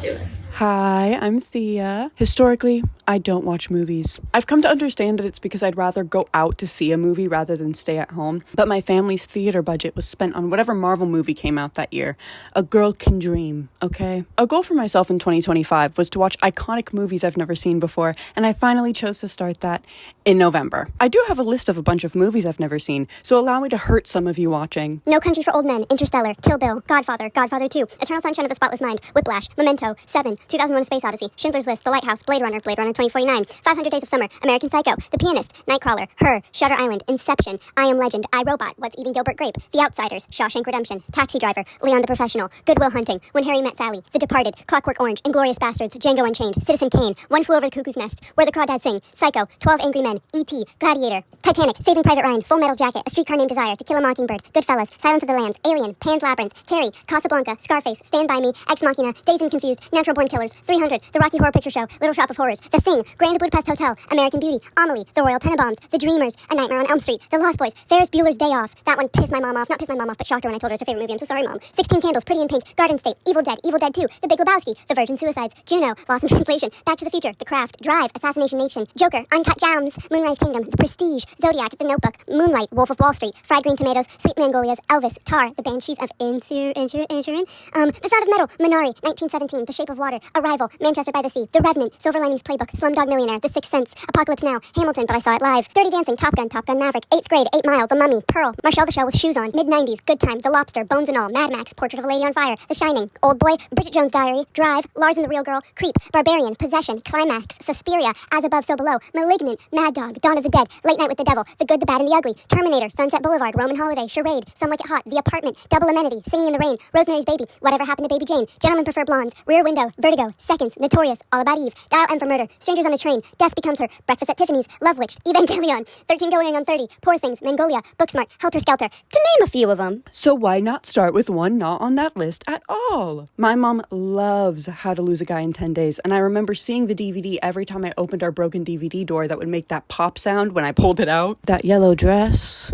doing? Hi, I'm Thea. Historically, I don't watch movies. I've come to understand that it's because I'd rather go out to see a movie rather than stay at home, but my family's theater budget was spent on whatever Marvel movie came out that year. A girl can dream, okay? A goal for myself in 2025 was to watch iconic movies I've never seen before, and I finally chose to start that in November. I do have a list of a bunch of movies I've never seen, so allow me to hurt some of you watching. No Country for Old Men, Interstellar, Kill Bill, Godfather, Godfather 2, Eternal Sunshine of the Spotless Mind, Whiplash, Memento, Seven, 2001: A Space Odyssey, Schindler's List, The Lighthouse, Blade Runner 2049, 500 Days of Summer, American Psycho, The Pianist, Nightcrawler, Her, Shutter Island, Inception, I Am Legend, I, Robot, What's Eating Gilbert Grape, The Outsiders, Shawshank Redemption, Taxi Driver, Leon the Professional, Good Will Hunting, When Harry Met Sally, The Departed, Clockwork Orange, Inglourious Bastards, Django Unchained, Citizen Kane, One Flew Over the Cuckoo's Nest, Where the Crawdads Sing, Psycho, 12 Angry Men, E.T., Gladiator, Titanic, Saving Private Ryan, Full Metal Jacket, A Streetcar Named Desire, To Kill a Mockingbird, Goodfellas, Silence of the Lambs, Alien, Pan's Labyrinth, Carrie, Casablanca, Scarface, Stand By Me, Ex Machina, Dazed and Confused, Natural Born Killers, 300, The Rocky Horror Picture Show, Little Shop of Horrors, The Thing, Grand Budapest Hotel, American Beauty, Amelie, The Royal Tenenbaums, The Dreamers, A Nightmare on Elm Street, The Lost Boys, Ferris Bueller's Day Off. That one pissed my mom off. Not pissed my mom off, but shocked her when I told her it's her favorite movie. I'm so sorry, Mom. 16 Candles, Pretty in Pink, Garden State, Evil Dead 2, The Big Lebowski, The Virgin Suicides, Juno, Lost in Translation, Back to the Future, The Craft, Drive, Assassination Nation, Joker, Uncut Gems, Moonrise Kingdom, The Prestige, Zodiac, The Notebook, Moonlight, Wolf of Wall Street, Fried Green Tomatoes, Sweet Magnolias, Elvis, Tar, The Banshees of Inisherin, The Sound of Metal, Minari, 1917, The Shape of Water, Arrival, Manchester by the Sea, The Revenant, Silver Linings Playbook, Slumdog Millionaire, The Sixth Sense, Apocalypse Now, Hamilton, but I saw it live, Dirty Dancing, Top Gun, Maverick, 8th Grade, 8 Mile, The Mummy, Pearl, Marshall the Shell with Shoes On, Mid-90s, Good Time, The Lobster, Bones and All, Mad Max, Portrait of a Lady on Fire, The Shining, Old Boy, Bridget Jones' Diary, Drive, Lars and the Real Girl, Creep, Barbarian, Possession, Climax, Suspiria, As Above, So Below, Malignant, Mad Dog, Dawn of the Dead, Late Night with the Devil, The Good, the Bad, and the Ugly, Terminator, Sunset Boulevard, Roman Holiday, Charade, Some Like It Hot, The Apartment, Double Amenity, Singing in the Rain, Rosemary's Baby, Whatever Happened to Baby Jane, Gentlemen Prefer Blondes, Rear Window, Vertigo, Seconds, Notorious, All About Eve, Dial M for Murder, Strangers on a Train, Death Becomes Her, Breakfast at Tiffany's, Love Witch, Evangelion, 13 Going on 30, Poor Things, Mongolia, Booksmart, Helter Skelter, to name a few of them. So why not start with one not on that list at all? My mom loves How to Lose a Guy in 10 Days, and I remember seeing the DVD every time I opened our broken DVD door that would make that pop sound when I pulled it out. That yellow dress.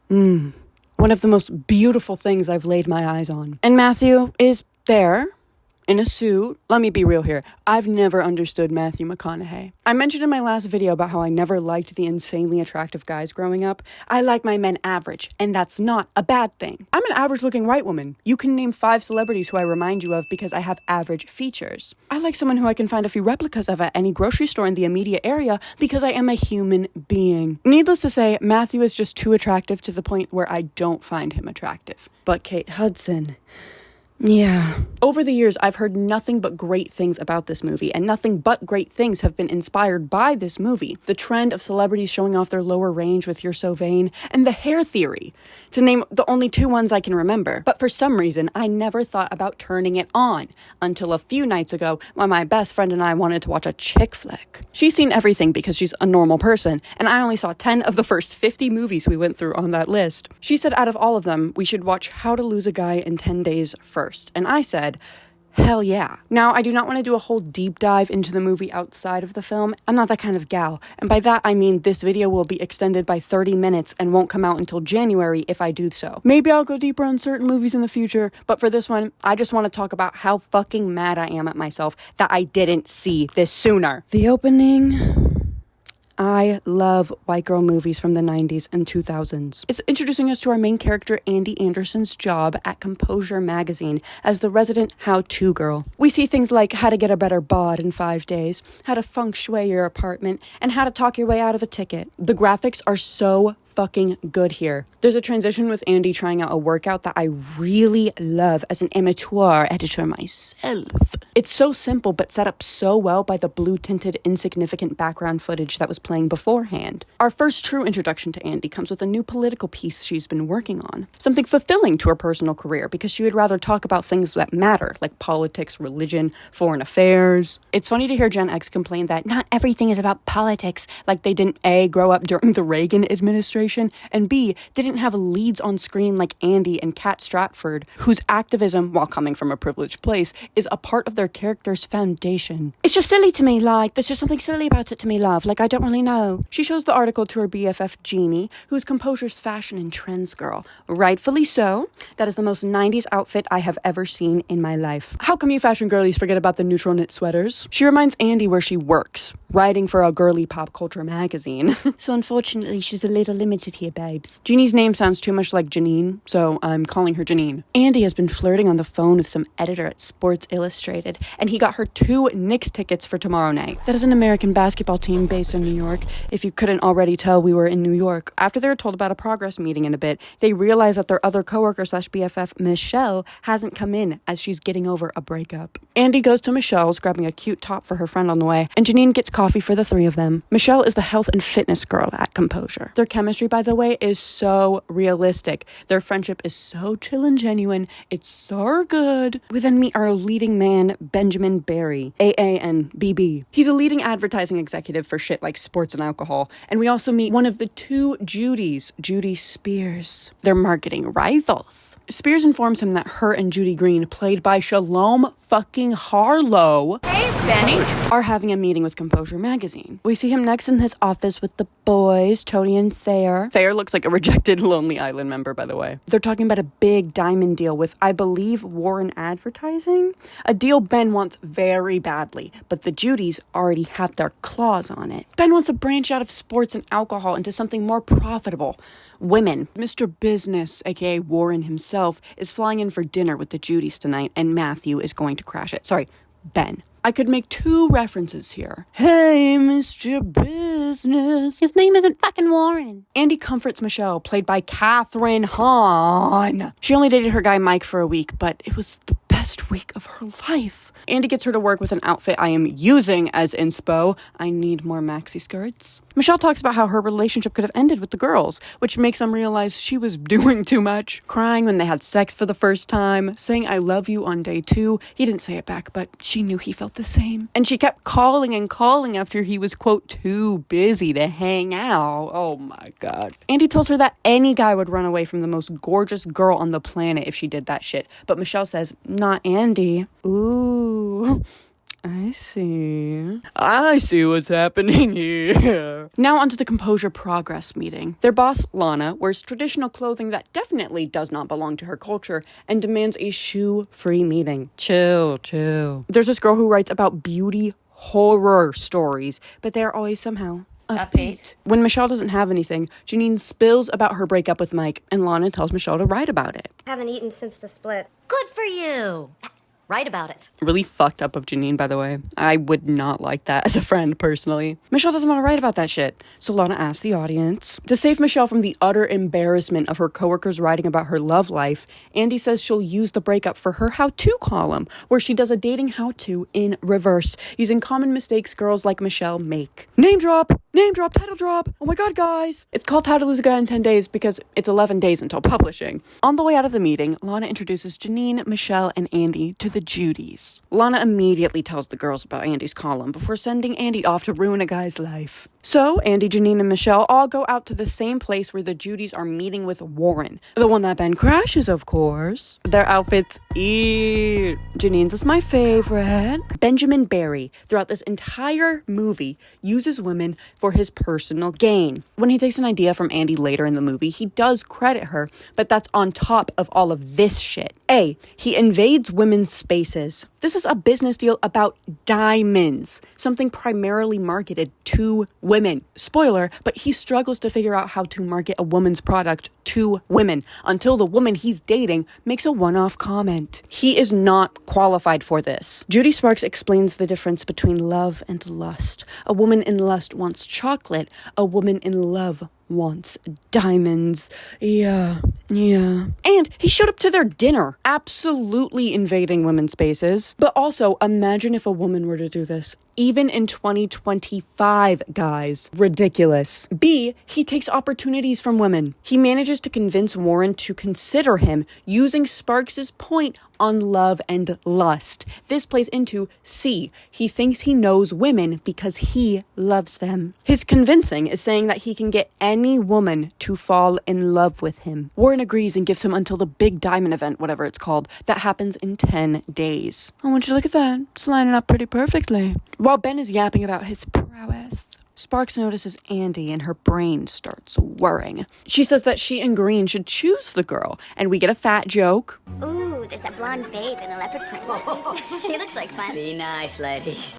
One of the most beautiful things I've laid my eyes on. And Matthew is there, in a suit. Let me be real here. I've never understood Matthew McConaughey. I mentioned in my last video about how I never liked the insanely attractive guys growing up. I like my men average, and that's not a bad thing. I'm an average-looking white woman. You can name 5 celebrities who I remind you of because I have average features. I like someone who I can find a few replicas of at any grocery store in the immediate area because I am a human being. Needless to say, Matthew is just too attractive to the point where I don't find him attractive. But Kate Hudson... yeah. Over the years, I've heard nothing but great things about this movie, and nothing but great things have been inspired by this movie. The trend of celebrities showing off their lower range with You're So Vain, and the hair theory, to name the only 2 ones I can remember. But for some reason, I never thought about turning it on, until a few nights ago when my best friend and I wanted to watch a chick flick. She's seen everything because she's a normal person, and I only saw 10 of the first 50 movies we went through on that list. She said out of all of them, we should watch How to Lose a Guy in 10 Days first. And I said, hell yeah. Now, I do not want to do a whole deep dive into the movie outside of the film. I'm not that kind of gal. And by that, I mean this video will be extended by 30 minutes and won't come out until January if I do so. Maybe I'll go deeper on certain movies in the future, but for this one, I just want to talk about how fucking mad I am at myself that I didn't see this sooner. The opening... I love white girl movies from the 90s and 2000s. It's introducing us to our main character, Andy Anderson's job at Composure magazine as the resident how-to girl. We see things like how to get a better bod in 5 days, how to feng shui your apartment, and how to talk your way out of a ticket. The graphics are so fucking good here. There's a transition with Andy trying out a workout that I really love as an amateur editor myself. It's so simple but set up so well by the blue-tinted insignificant background footage that was playing beforehand. Our first true introduction to Andy comes with a new political piece she's been working on. Something fulfilling to her personal career because she would rather talk about things that matter, like politics, religion, foreign affairs. It's funny to hear Gen X complain that not everything is about politics, like they didn't A, grow up during the Reagan administration, generation, and B, didn't have leads on screen like Andy and Kat Stratford, whose activism, while coming from a privileged place, is a part of their character's foundation. It's just silly to me, like, there's just something silly about it to me, love, like, I don't really know. She shows the article to her BFF, Jeannie, who's Composure's fashion and trends girl. Rightfully so. That is the most 90s outfit I have ever seen in my life. How come you fashion girlies forget about the neutral knit sweaters? She reminds Andy where she works, writing for a girly pop culture magazine. So unfortunately, she's a little limited here, babes. Jeannie's name sounds too much like Janine, so I'm calling her Janine. Andy has been flirting on the phone with some editor at Sports Illustrated, and he got her 2 Knicks tickets for tomorrow night. That is an American basketball team based in New York. If you couldn't already tell, we were in New York. After they were told about a progress meeting in a bit, they realize that their other coworker / BFF, Michelle, hasn't come in as she's getting over a breakup. Andy goes to Michelle's, grabbing a cute top for her friend on the way, and Janine gets coffee for the 3 of them. Michelle is the health and fitness girl at Composure. Their chemistry, by the way, is so realistic. Their friendship is so chill and genuine. It's so good. We then meet our leading man, Benjamin Barry, AA and BB. He's a leading advertising executive for shit like sports and alcohol. And we also meet one of the 2 Judys, Judy Spears. They're marketing rivals. Spears informs him that her and Judy Green, played by Shalom fucking Harlow, Hey, Benny. are having a meeting with Composure magazine. We see him next in his office with the boys, Tony and Thayer. Thayer looks like a rejected Lonely Island member, by the way. They're talking about a big diamond deal with, I believe, Warren Advertising. A deal Ben wants very badly, but the Judys already have their claws on it. Ben wants to branch out of sports and alcohol into something more profitable. Women. Mr. Business, aka Warren himself, is flying in for dinner with the Judys tonight, and Matthew is going to crash it. Sorry, Ben. I could make 2 references here. Hey, Mr. Business. His name isn't fucking Warren. Andy comforts Michelle, played by Catherine Hahn. She only dated her guy Mike for a week, but it was the best week of her life. Andy gets her to work with an outfit I am using as inspo. I need more maxi skirts. Michelle talks about how her relationship could have ended with the girls, which makes them realize she was doing too much. Crying when they had sex for the first time, saying I love you on day 2. He didn't say it back, but she knew he felt the same. And she kept calling and calling after he was, quote, too busy to hang out. Oh my God. Andy tells her that any guy would run away from the most gorgeous girl on the planet if she did that shit. But Michelle says, not Andy. Ooh. I see what's happening here. Now onto the Composure progress meeting. Their boss, Lana, wears traditional clothing that definitely does not belong to her culture and demands a shoe-free meeting. Chill. There's this girl who writes about beauty horror stories, but they're always somehow upbeat. When Michelle doesn't have anything, Janine spills about her breakup with Mike, and Lana tells Michelle to write about it. Haven't eaten since the split. Good for you. Write about it. Really fucked up of Janine, by the way. I would not like that as a friend, personally. Michelle doesn't want to write about that shit. So Lana asks the audience. To save Michelle from the utter embarrassment of her coworkers writing about her love life, Andy says she'll use the breakup for her how-to column, where she does a dating how-to in reverse, using common mistakes girls like Michelle make. Name drop, title drop. Oh my God, guys. It's called How to Lose a Guy in 10 Days because it's 11 days until publishing. On the way out of the meeting, Lana introduces Janine, Michelle, and Andy to the Judys. Lana immediately tells the girls about Andy's column before sending Andy off to ruin a guy's life. So, Andy, Janine, and Michelle all go out to the same place where the Judys are meeting with Warren. The one that Ben crashes, of course. Their outfits, Janine's is my favorite. Benjamin Barry, throughout this entire movie, uses women for his personal gain. When he takes an idea from Andy later in the movie, he does credit her, but that's on top of all of this shit. A, he invades women's spaces. This is a business deal about diamonds, something primarily marketed to women. Spoiler, but he struggles to figure out how to market a woman's product to women until the woman he's dating makes a one-off comment. He is not qualified for this. Judy Sparks explains the difference between love and lust. A woman in lust wants chocolate. A woman in love wants diamonds. Yeah. And he showed up to their dinner, absolutely invading women's spaces. But also, imagine if a woman were to do this. even in 2025, guys. Ridiculous. B, he takes opportunities from women. He manages to convince Warren to consider him using Sparks' point on love and lust. This plays into C. He thinks he knows women because he loves them. His convincing is saying that he can get any woman to fall in love with him. Warren agrees and gives him until the big diamond event, whatever it's called, that happens in 10 days. I want you to look at that. It's lining up pretty perfectly. While Ben is yapping about his prowess, Sparks notices Andy and her brain starts whirring. She says that she and Green should choose the girl, and we get a fat joke. Ooh, there's that blonde babe in the leopard print. She looks like fun. Be nice, ladies.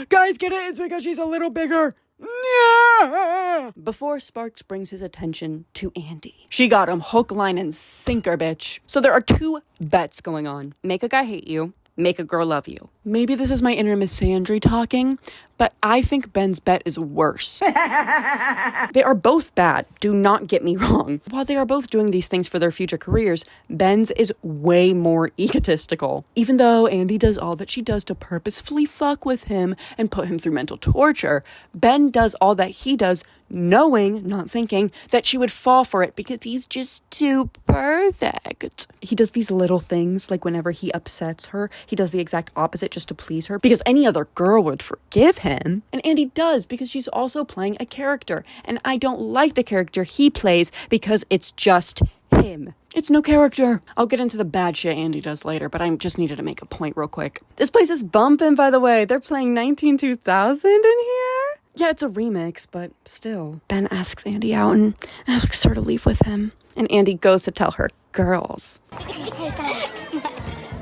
Guys, get it? It's because she's a little bigger. Yeah! Before Sparks brings his attention to Andy. She got him hook, line, and sinker, bitch. So there are 2 bets going on. Make a guy hate you. Make a girl love you. Maybe this is my inner Miss Sandry talking, but I think Ben's bet is worse. They are both bad, do not get me wrong. While they are both doing these things for their future careers, Ben's is way more egotistical. Even though Andy does all that she does to purposefully fuck with him and put him through mental torture, Ben does all that he does knowing, not thinking, that she would fall for it because he's just too perfect. He does these little things, like whenever he upsets her, he does the exact opposite just to please her, because any other girl would forgive him. And Andy does, because she's also playing a character, and I don't like the character he plays because it's just him. It's no character. I'll get into the bad shit Andy does later, but I just needed to make a point real quick. This place is bumping, by the way. They're playing 19-2000 in here. Yeah, it's a remix, but still. Ben asks Andy out and asks her to leave with him. And Andy goes to tell her girls. Hey guys,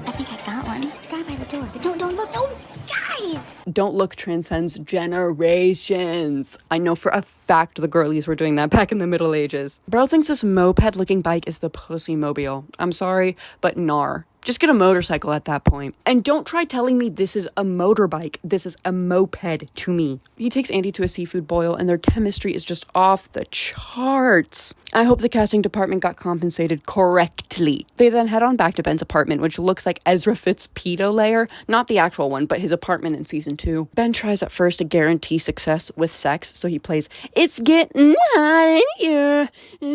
I think I got one. It's the guy by the door. But don't look. No, guys. Don't look transcends generations. I know for a fact the girlies were doing that back in the Middle Ages. Bro thinks this moped-looking bike is the pussy mobile. I'm sorry, but nar. Just get a motorcycle at that point. And don't try telling me this is a motorbike. This is a moped to me. He takes Andy to a seafood boil and their chemistry is just off the charts. I hope the casting department got compensated correctly. They then head on back to Ben's apartment, which looks like Ezra Fitt's pedo lair. Not the actual one, but his apartment in season 2. Ben tries at first to guarantee success with sex, so he plays, "It's getting hot in here,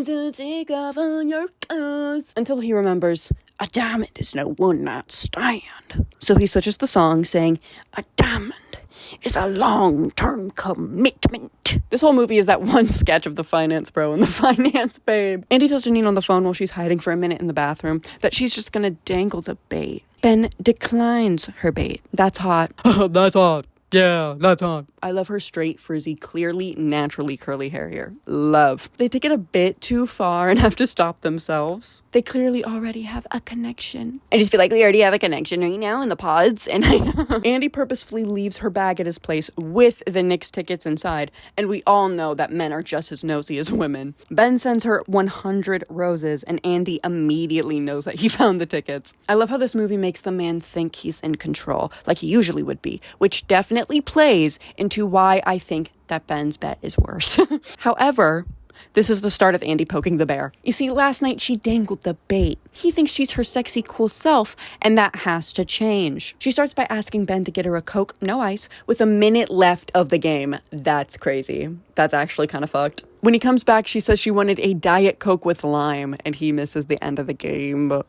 so take off on your clothes," until he remembers, a diamond is no one-night stand. So he switches the song, saying, a diamond is a long-term commitment. This whole movie is that one sketch of the finance bro and the finance babe. Andy tells Janine on the phone while she's hiding for a minute in the bathroom that she's just gonna dangle the bait. Ben declines her bait. That's hot. That's hot. Yeah, that's hot. I love her straight, frizzy, clearly, naturally curly hair here. Love. They take it a bit too far and have to stop themselves. They clearly already have a connection. I just feel like we already have a connection right now in the pods. And Andy purposefully leaves her bag at his place with the Knicks tickets inside. And we all know that men are just as nosy as women. Ben sends her 100 roses and Andy immediately knows that he found the tickets. I love how this movie makes the man think he's in control, like he usually would be, which definitely plays into why I think that Ben's bet is worse. However, this is the start of Andy poking the bear. You see, last night she dangled the bait. He thinks she's her sexy, cool self, and that has to change. She starts by asking Ben to get her a Coke, no ice, with a minute left of the game. That's crazy. That's actually kind of fucked. When he comes back, she says she wanted a Diet Coke with lime, and he misses the end of the game.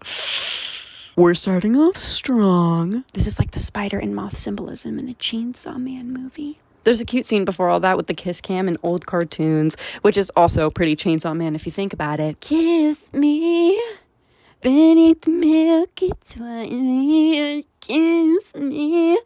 We're starting off strong. This is like the spider and moth symbolism in the Chainsaw Man movie. There's a cute scene before all that with the kiss cam and old cartoons, which is also pretty Chainsaw Man if you think about it. Kiss me beneath the milky twilight. Kiss me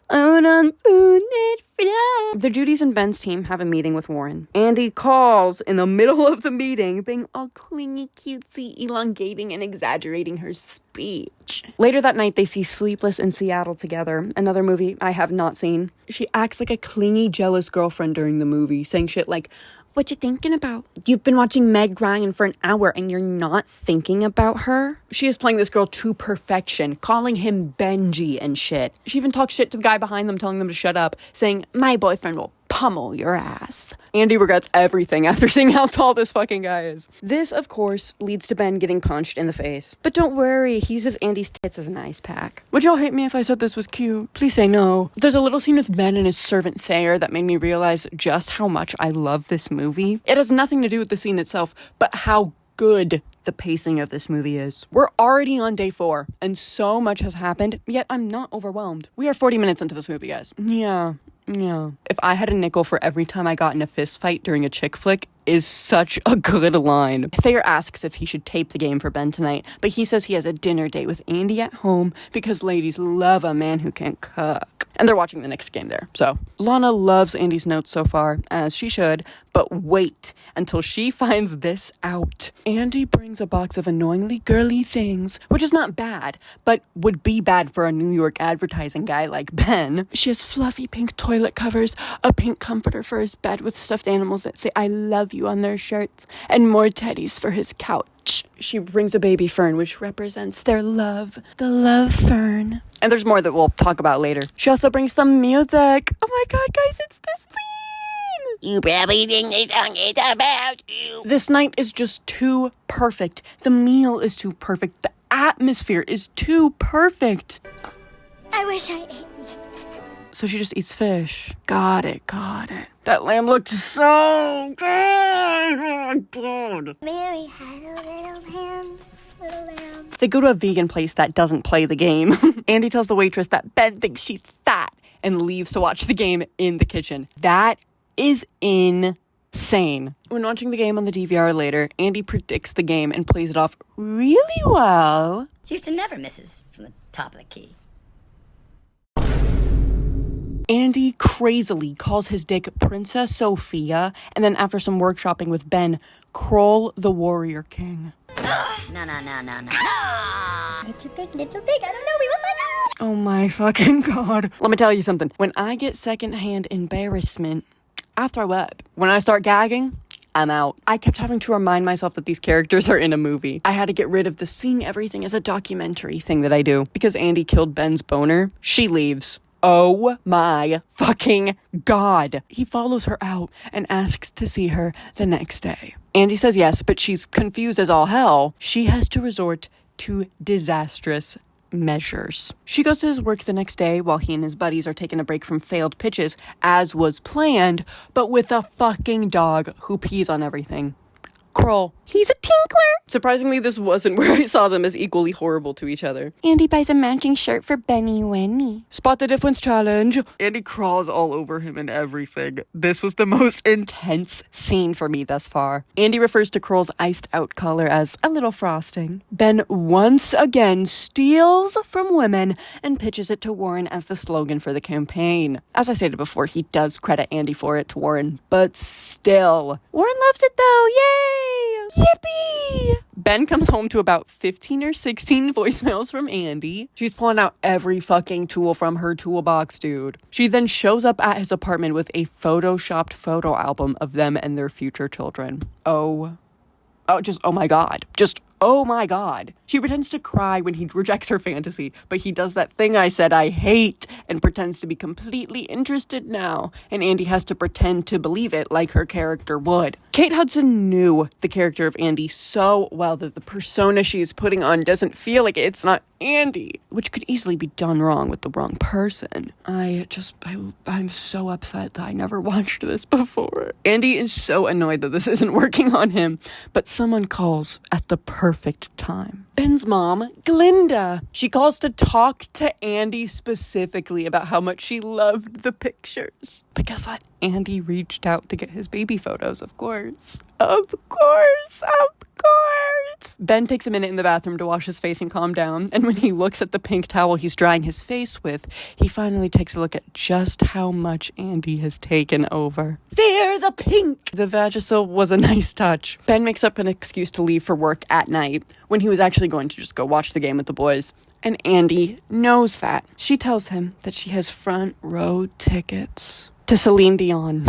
out on moonlit floor. The Judys and Ben's team have a meeting with Warren. Andy calls in the middle of the meeting, being all clingy, cutesy, elongating, and exaggerating her speech. Later that night, they see Sleepless in Seattle together, another movie I have not seen. She acts like a clingy, jealous girlfriend during the movie, saying shit like, "What you thinking about? You've been watching Meg Ryan for an hour and you're not thinking about her?" She is playing this girl to perfection, calling him Benji and shit. She even talks shit to the guy behind them, telling them to shut up, saying, "My boyfriend will pummel your ass. Andy regrets everything after seeing how tall this fucking guy is. This, of course, leads to Ben getting punched in the face. But don't worry, he uses Andy's tits as an ice pack. Would y'all hate me if I said this was cute? Please say no. There's a little scene with Ben and his servant Thayer that made me realize just how much I love this movie. It has nothing to do with the scene itself, but how good the pacing of this movie is. We're already on day 4, and so much has happened, yet I'm not overwhelmed. We are 40 minutes into this movie, guys. Yeah. If I had a nickel for every time I got in a fist fight during a chick flick, is such a good line. Thayer asks if he should tape the game for Ben tonight, but he says he has a dinner date with Andy at home because ladies love a man who can cook. And they're watching the next game there. So, Lana loves Andy's notes so far, as she should, but wait until she finds this out. Andy brings a box of annoyingly girly things, which is not bad, but would be bad for a New York advertising guy like Ben. She has fluffy pink toilet covers, a pink comforter for his bed with stuffed animals that say I love you on their shirts, and more teddies for his couch. She brings a baby fern, which represents their love, the love fern. And there's more that we'll talk about later. She also brings some music. Oh my god, guys, it's this theme! You probably think this song is about you. This night is just too perfect. The meal is too perfect. The atmosphere is too perfect. I wish I ate meat. So she just eats fish. Got it. That lamb looked so good. Oh my god. Mary had a little lamb. They go to a vegan place that doesn't play the game. Andy tells the waitress that Ben thinks she's fat and leaves to watch the game in the kitchen. That is insane. When watching the game on the DVR later, Andy predicts the game and plays it off really well. Houston never misses from the top of the key. Andy crazily calls his dick Princess Sophia, and then after some workshopping with Ben, Kroll the Warrior King. No. Little big, I don't know, we will find out. Oh my fucking god. Let me tell you something. When I get secondhand embarrassment, I throw up. When I start gagging, I'm out. I kept having to remind myself that these characters are in a movie. I had to get rid of the seeing everything as a documentary thing that I do. Because Andy killed Ben's boner, she leaves. Oh my fucking god. He follows her out and asks to see her the next day. Andy says yes, but she's confused as all hell. She has to resort to disastrous measures. She goes to his work the next day while he and his buddies are taking a break from failed pitches, as was planned, but with a fucking dog who pees on everything. Kroll. He's a tinkler. Surprisingly, this wasn't where I saw them as equally horrible to each other. Andy buys a matching shirt for Benny Winnie. Spot the difference challenge. Andy crawls all over him and everything. This was the most intense scene for me thus far. Andy refers to Kroll's iced out color as a little frosting. Ben once again steals from women and pitches it to Warren as the slogan for the campaign. As I stated before, he does credit Andy for it to Warren, but still. Warren loves it though, yay! Yippee! Ben comes home to about 15 or 16 voicemails from Andy. She's pulling out every fucking tool from her toolbox, dude. She then shows up at his apartment with a photoshopped photo album of them and their future children. Oh my god. Oh my god. She pretends to cry when he rejects her fantasy, but he does that thing I said I hate and pretends to be completely interested now, and Andy has to pretend to believe it like her character would. Kate Hudson knew the character of Andy so well that the persona she is putting on doesn't feel like it's not Andy, which could easily be done wrong with the wrong person. I'm so upset that I never watched this before. Andy is so annoyed that this isn't working on him, but someone calls at the perfect time. Ben's mom, Glinda. She calls to talk to Andy specifically about how much she loved the pictures. But guess what? Andy reached out to get his baby photos, of course. Of course. Ben takes a minute in the bathroom to wash his face and calm down, and when he looks at the pink towel he's drying his face with, he finally takes a look at just how much Andy has taken over. Fear the pink! The Vagisil was a nice touch. Ben makes up an excuse to leave for work at night, when he was actually going to just go watch the game with the boys. And Andy knows that. She tells him that she has front row tickets to Celine Dion.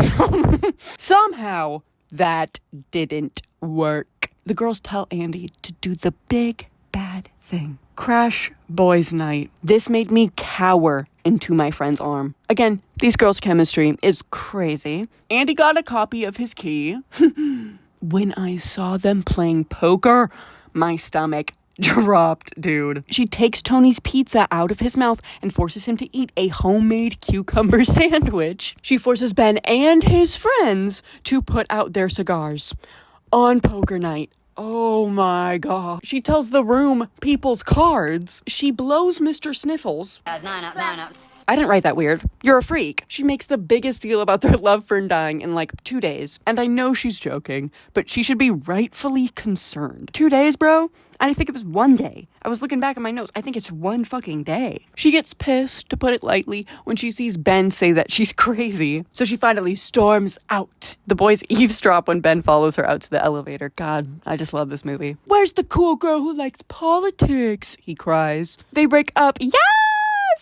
Somehow, that didn't work. The girls tell Andy to do the big bad thing. Crash boys' night. This made me cower into my friend's arm. Again, these girls' chemistry is crazy. Andy got a copy of his key. When I saw them playing poker, my stomach dropped, dude. She takes Tony's pizza out of his mouth and forces him to eat a homemade cucumber sandwich. She forces Ben and his friends to put out their cigars on poker night. Oh my god. She tells the room people's cards. She blows Mr. Sniffles. Guys, 9 up, 9 up. I didn't write that weird. You're a freak. She makes the biggest deal about their love for dying in like 2 days. And I know she's joking, but she should be rightfully concerned. 2 days, bro? I think it was 1 day. I was looking back at my notes. I think it's 1 fucking day. She gets pissed, to put it lightly, when she sees Ben say that she's crazy. So she finally storms out. The boys eavesdrop when Ben follows her out to the elevator. God, I just love this movie. Where's the cool girl who likes politics? He cries. They break up. Yes!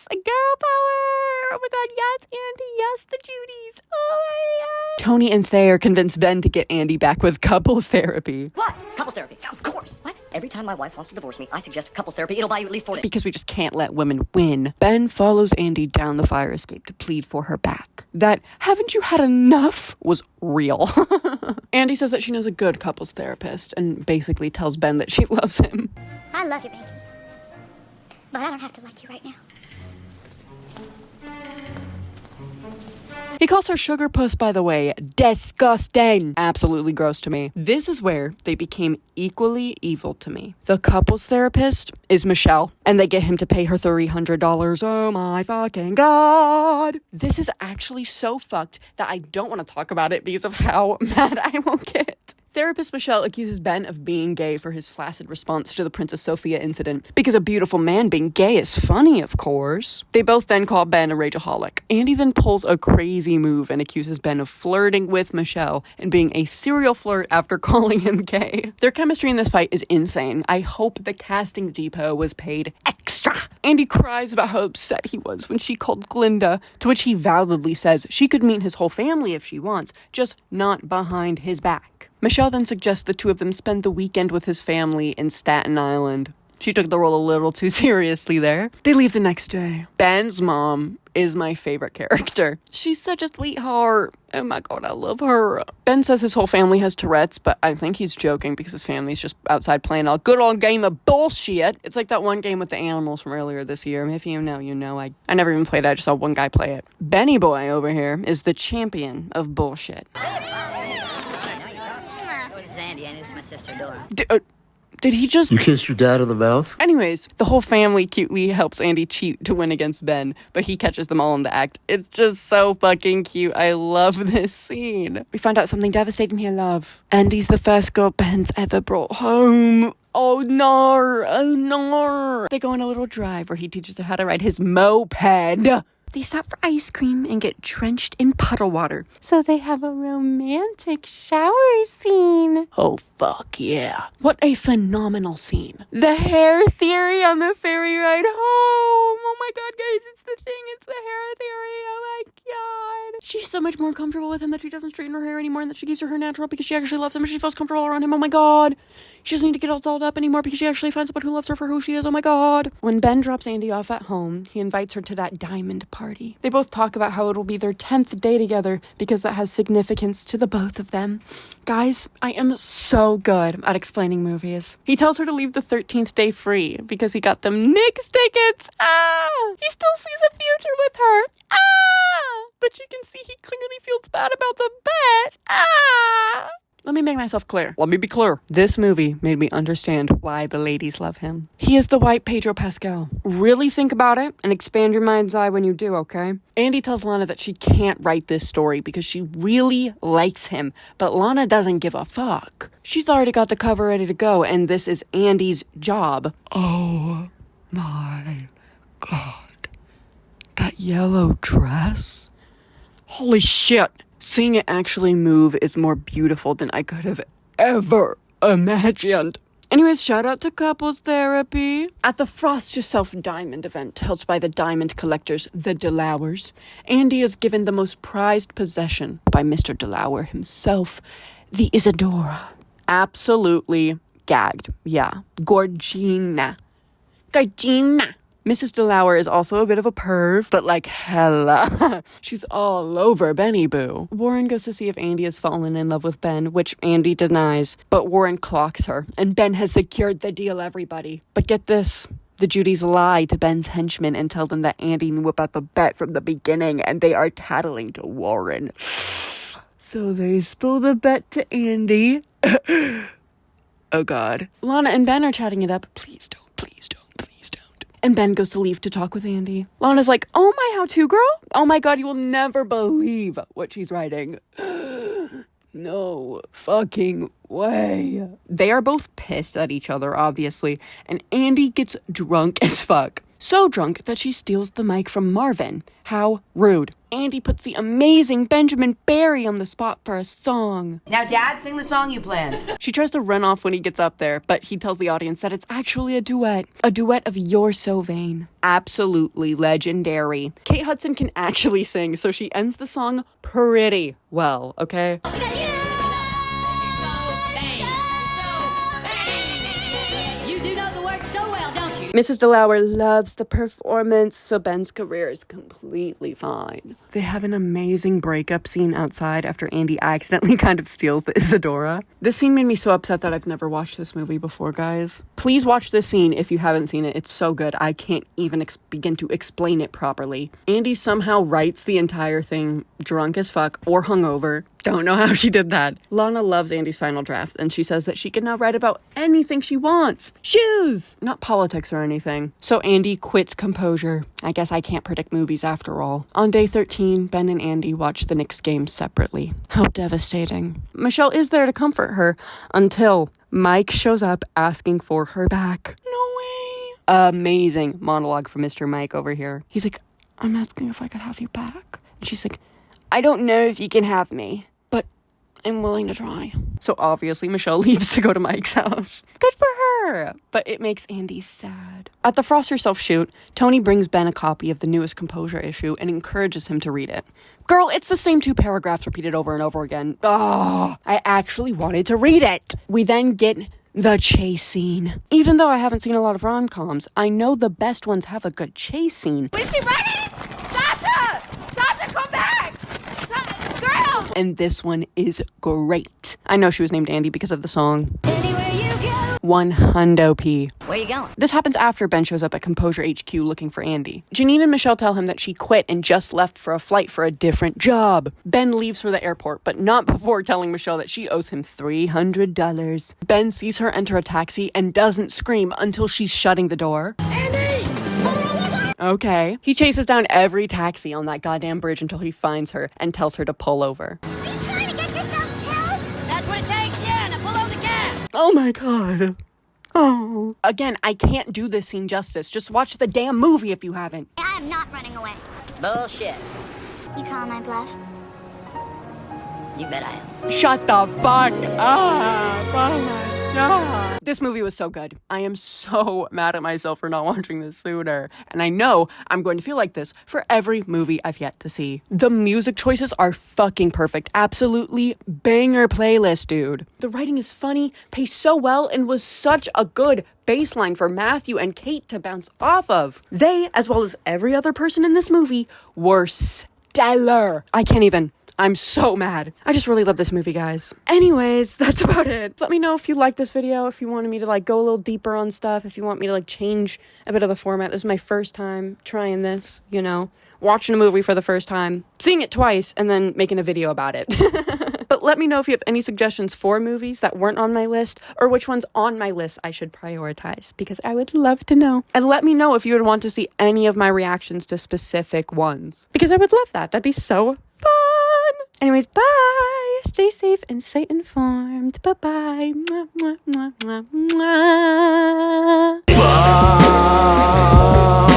Girl power! Oh my god, yes, Andy, yes, the Judys. Oh my god. Tony and Thayer convince Ben to get Andy back with couples therapy. What? Couples therapy? Of course. What? Every time my wife wants to divorce me, I suggest couples therapy. It'll buy you at least 4 days. Because we just can't let women win. Ben follows Andy down the fire escape to plead for her back. That haven't you had enough was real. Andy says that she knows a good couples therapist and basically tells Ben that she loves him. I love you, Banky. But I don't have to like you right now. He calls her sugar puss, by the way. Disgusting. Absolutely gross to me. This is where they became equally evil to me. The couples therapist is Michelle, and they get him to pay her $300. Oh my fucking god. This is actually so fucked that I don't want to talk about it because of how mad I will get. Therapist Michelle accuses Ben of being gay for his flaccid response to the Princess Sophia incident. Because a beautiful man being gay is funny, of course. They both then call Ben a rageaholic. Andy then pulls a crazy move and accuses Ben of flirting with Michelle and being a serial flirt after calling him gay. Their chemistry in this fight is insane. I hope the casting depot was paid extra. Andy cries about how upset he was when she called Glinda, to which he validly says she could meet his whole family if she wants, just not behind his back. Michelle then suggests the two of them spend the weekend with his family in Staten Island. She took the role a little too seriously there. They leave the next day. Ben's mom is my favorite character. She's such a sweetheart. Oh my god, I love her. Ben says his whole family has Tourette's, but I think he's joking because his family's just outside playing a good old game of bullshit. It's like that one game with the animals from earlier this year. If you know, you know. I never even played it. I just saw one guy play it. Benny boy over here is the champion of bullshit. Sandy, and it's my sister Dora. Did he just... You kissed your dad on the mouth? Anyways, the whole family cutely helps Andy cheat to win against Ben, but he catches them all in the act. It's just so fucking cute. I love this scene. We find out something devastating here, love. Andy's the first girl Ben's ever brought home. Oh no, oh no. They go on a little drive where he teaches her how to ride his moped. They stop for ice cream and get drenched in puddle water. So they have a romantic shower scene. Oh, fuck yeah. What a phenomenal scene. The hair theory on the ferry ride home. Oh my god, guys, it's the thing. It's the hair theory. Oh my god. She's so much more comfortable with him that she doesn't straighten her hair anymore and that she keeps her hair natural because she actually loves him and she feels comfortable around him. Oh my god. She doesn't need to get all dolled up anymore because she actually finds someone who loves her for who she is. Oh my god. When Ben drops Andy off at home, he invites her to that diamond party. They both talk about how it'll be their 10th day together because that has significance to the both of them. Guys, I am so good at explaining movies. He tells her to leave the 13th day free because he got them Knicks tickets. He still sees a future with her. But you can see he clearly feels bad about the bet. Let me make myself clear. Let me be clear. This movie made me understand why the ladies love him. He is the white Pedro Pascal. Really think about it and expand your mind's eye when you do, okay? Andy tells Lana that she can't write this story because she really likes him, but Lana doesn't give a fuck. She's already got the cover ready to go, and this is Andy's job. Oh my god. That yellow dress? Holy shit. Seeing it actually move is more beautiful than I could have ever imagined. Anyways, shout out to couples therapy. At the Frost Yourself Diamond event held by the diamond collectors, the DeLauers, Andy is given the most prized possession by Mr. DeLauer himself, the Isadora. Absolutely gagged. Yeah. Gorgina. Mrs. DeLauer is also a bit of a perv, but like hella. She's all over Benny Boo. Warren goes to see if Andy has fallen in love with Ben, which Andy denies, but Warren clocks her, and Ben has secured the deal, everybody. But get this. The Judys lie to Ben's henchmen and tell them that Andy knew about the bet from the beginning, and they are tattling to Warren. So they spill the bet to Andy. Oh God. Lana and Ben are chatting it up. Please don't, please don't, please don't. And Ben goes to leave to talk with Andy. Lana's like, oh my, how to, girl? Oh my God, you will never believe what she's writing. No fucking way. They are both pissed at each other, obviously, and Andy gets drunk as fuck. So drunk that she steals the mic from Marvin. How rude. Andy puts the amazing Benjamin Barry on the spot for a song. Now, Dad, sing the song you planned. She tries to run off when he gets up there, but he tells the audience that it's actually a duet. A duet of You're So Vain. Absolutely legendary. Kate Hudson can actually sing, so she ends the song pretty well, okay? Mrs. DeLauer loves the performance, so Ben's career is completely fine. They have an amazing breakup scene outside after Andy accidentally kind of steals the Isadora. This scene made me so upset that I've never watched this movie before, guys. Please watch this scene if you haven't seen it. It's so good. I can't even begin to explain it properly. Andy somehow writes the entire thing drunk as fuck or hungover. Don't know how she did that. Lana loves Andy's final draft, and she says that she can now write about anything she wants. Shoes! Not politics or anything. So Andy quits Composure. I guess I can't predict movies after all. On day 13, Ben and Andy watch the Knicks game separately. How devastating. Michelle is there to comfort her until Mike shows up asking for her back. No way. Amazing monologue from Mr. Mike over here. He's like, I'm asking if I could have you back. And she's like, I don't know if you can have me, but I'm willing to try. So obviously Michelle leaves to go to Mike's house. Good for her. But it makes Andy sad. At the Frost Yourself shoot, Tony brings Ben a copy of the newest Composure issue and encourages him to read it. Girl, it's the same 2 paragraphs repeated over and over again. Oh, I actually wanted to read it. We then get the chase scene. Even though I haven't seen a lot of rom-coms, I know the best ones have a good chase scene. Is she ready? Sasha! Sasha, come back! Girl! And this one is great. I know she was named Andy because of the song. Anywhere you go. 100p. Where you going? This happens after Ben shows up at Composure HQ looking for Andy. Janine and Michelle tell him that she quit and just left for a flight for a different job. Ben leaves for the airport, but not before telling Michelle that she owes him $300. Ben sees her enter a taxi and doesn't scream until she's shutting the door. Okay. He chases down every taxi on that goddamn bridge until he finds her and tells her to pull over. Are you trying to get yourself killed? That's what it takes, yeah. Now pull over the gas. Oh my God. Oh. Again, I can't do this scene justice. Just watch the damn movie if you haven't. I am not running away. Bullshit. You call my bluff? You bet I am. Shut the fuck up. Oh my God. This movie was so good. I am so mad at myself for not watching this sooner. And I know I'm going to feel like this for every movie I've yet to see. The music choices are fucking perfect. Absolutely banger playlist, dude. The writing is funny, paced so well, and was such a good baseline for Matthew and Kate to bounce off of. They, as well as every other person in this movie, were stellar. I can't even. I'm so mad. I just really love this movie, guys. Anyways, that's about it. Let me know if you like this video, if you wanted me to go a little deeper on stuff, if you want me to change a bit of the format. This is my first time trying this, watching a movie for the first time, seeing it twice, and then making a video about it. But let me know if you have any suggestions for movies that weren't on my list, or which ones on my list I should prioritize, because I would love to know. And let me know if you would want to see any of my reactions to specific ones, because I would love that. That'd be so fun. Anyways, bye. Stay safe and stay informed. Bye-bye. Mwah, mwah, mwah, mwah, mwah. Bye.